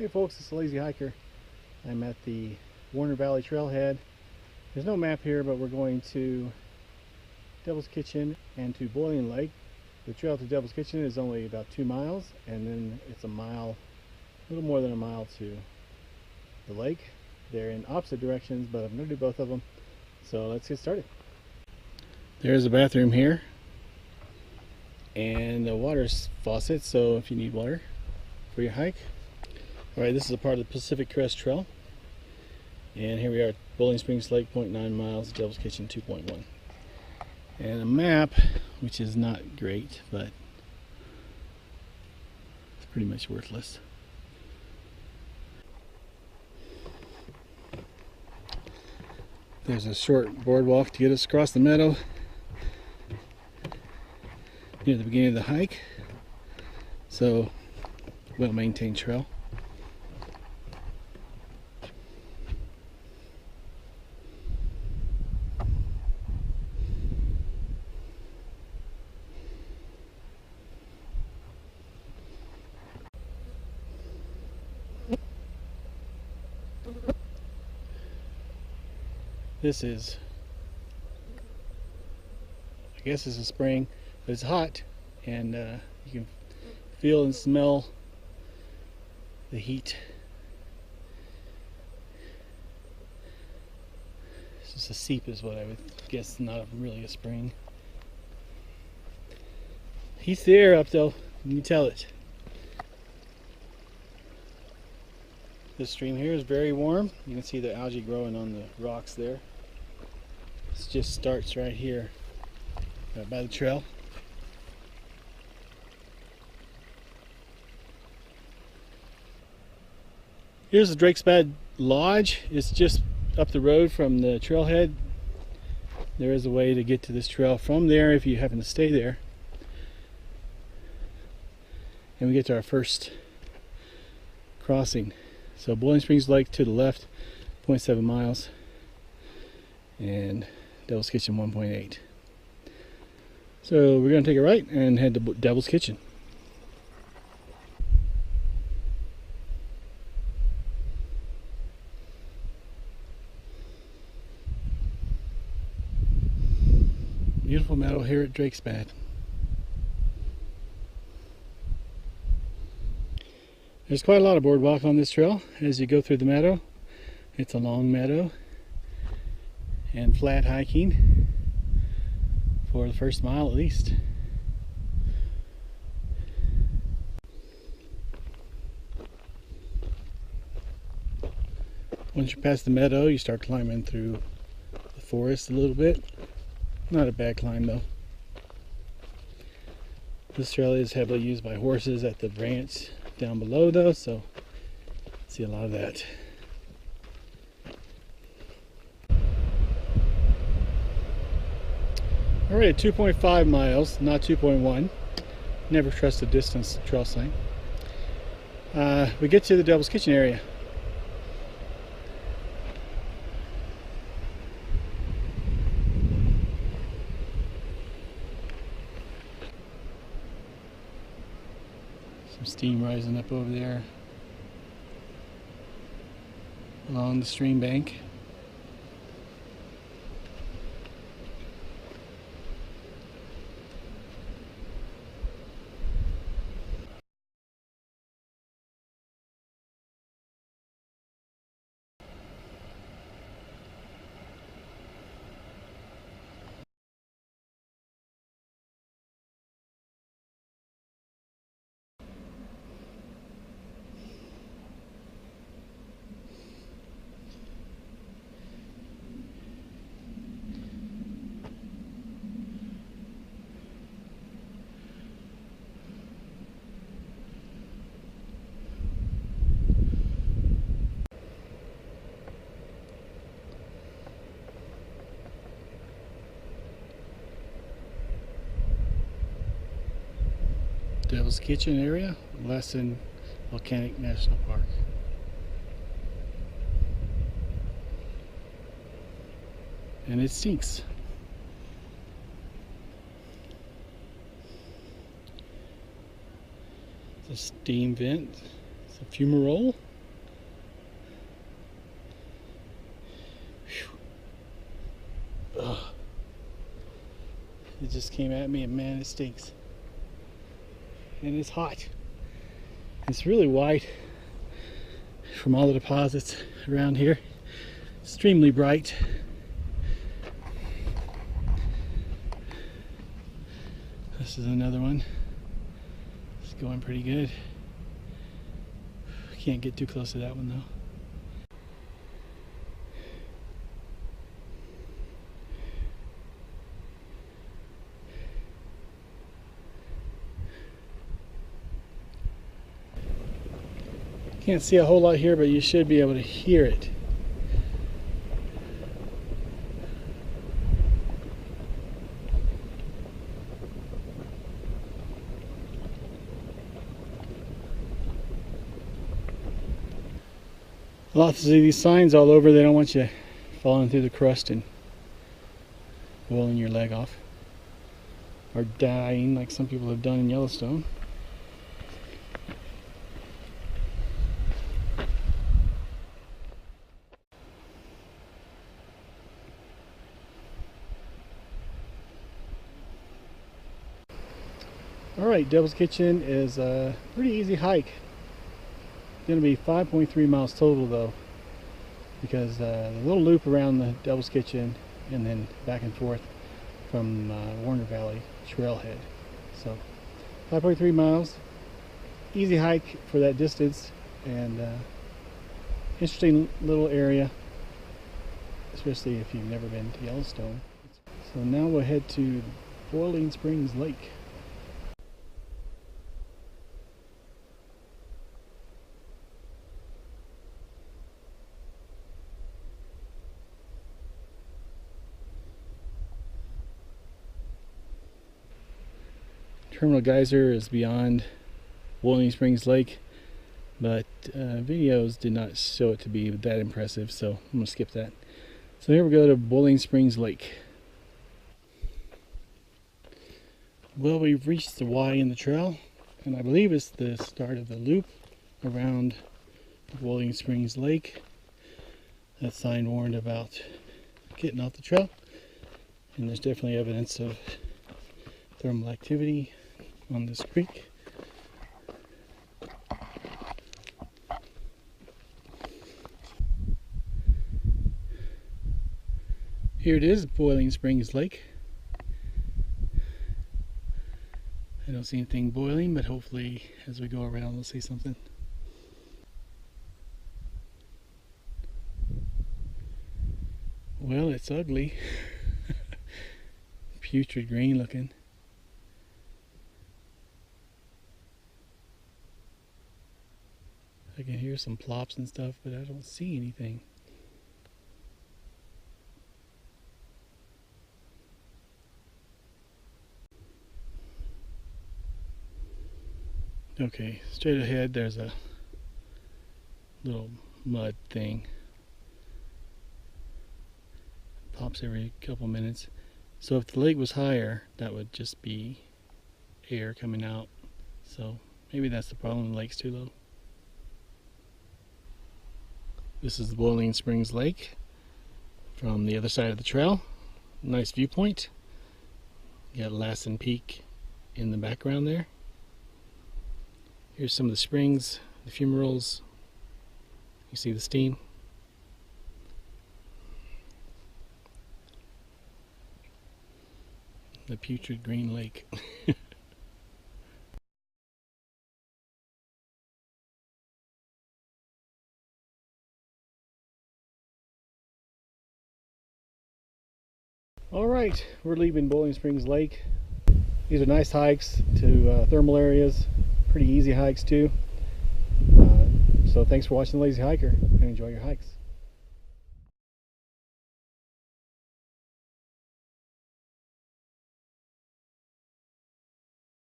Hey folks, it's a Lazy Hiker. I'm at the Warner Valley Trailhead. There's no map here, but we're going to Devil's Kitchen and to Boiling Lake. The trail to Devil's Kitchen is only about 2 miles, and then it's a little more than a mile to the lake. They're in opposite directions, but I'm going to do both of them. So let's get started. There's a bathroom here and a water faucet, so if you need water for your hike. Alright, this is a part of the Pacific Crest Trail. And here we are at Bowling Springs Lake, 0.9 miles, Devil's Kitchen 2.1. And a map, which is not great, but it's pretty much worthless. There's a short boardwalk to get us across the meadow near the beginning of the hike. So, well-maintained trail. This is, I guess it's a spring, but it's hot, and you can feel and smell the heat. It's just a seep is what I would guess, not really a spring. Heat's the air up though, you can tell it. This stream here is very warm. You can see the algae growing on the rocks there. This just starts right here, right by the trail. Here's the Drakespad Lodge. It's just up the road from the trailhead. There is a way to get to this trail from there if you happen to stay there. And we get to our first crossing. So Boiling Springs Lake to the left, 0.7 miles, and Devil's Kitchen 1.8. So we're going to take a right and head to Devil's Kitchen. Beautiful meadow here at Drakespad. There's quite a lot of boardwalk on this trail as you go through the meadow. It's a long meadow and flat hiking for the first mile at least. Once you pass the meadow, you start climbing through the forest a little bit. Not a bad climb though. This trail is heavily used by horses at the ranch down below though, so see a lot of that. Alright, at 2.5 miles, not 2.1. Never trust a distance trail sign. We get to the Devil's Kitchen area. Some steam rising up over there along the stream bank. Devil's Kitchen area, Lassen Volcanic National Park. And it stinks. It's a steam vent. It's a fumarole. Ugh. It just came at me and man, it stinks. And it's hot. It's really white from all the deposits around here. Extremely bright. This is another one. It's going pretty good. Can't get too close to that one though. Can't see a whole lot here, but you should be able to hear it. Lots of these signs all over. They don't want you falling through the crust and boiling your leg off or dying like some people have done in Yellowstone. Alright, Devil's Kitchen is a pretty easy hike. It's going to be 5.3 miles total though, because the little loop around the Devil's Kitchen and then back and forth from Warner Valley Trailhead. So 5.3 miles, easy hike for that distance, and interesting little area, especially if you've never been to Yellowstone. So now we'll head to Boiling Springs Lake. Terminal Geyser is beyond Boiling Springs Lake, but videos did not show it to be that impressive, so I'm going to skip that. So here we go to Boiling Springs Lake. Well, we've reached the Y in the trail, and I believe it's the start of the loop around Boiling Springs Lake. That sign warned about getting off the trail, and there's definitely evidence of thermal activity on this creek. Here it is, Boiling Springs Lake. I don't see anything boiling, but hopefully as we go around we'll see something. Well, it's ugly. Putrid green looking. I can hear some plops and stuff, but I don't see anything. Okay, straight ahead there's a little mud thing. Pops every couple minutes. So if the lake was higher, that would just be air coming out. So maybe that's the problem, the lake's too low. This is the Boiling Springs Lake from the other side of the trail. Nice viewpoint. You got Lassen Peak in the background there. Here's some of the springs, the fumaroles. You see the steam. The putrid green lake. Alright, we're leaving Boiling Springs Lake. These are nice hikes to thermal areas. Pretty easy hikes too. So thanks for watching The Lazy Hiker, and enjoy your hikes.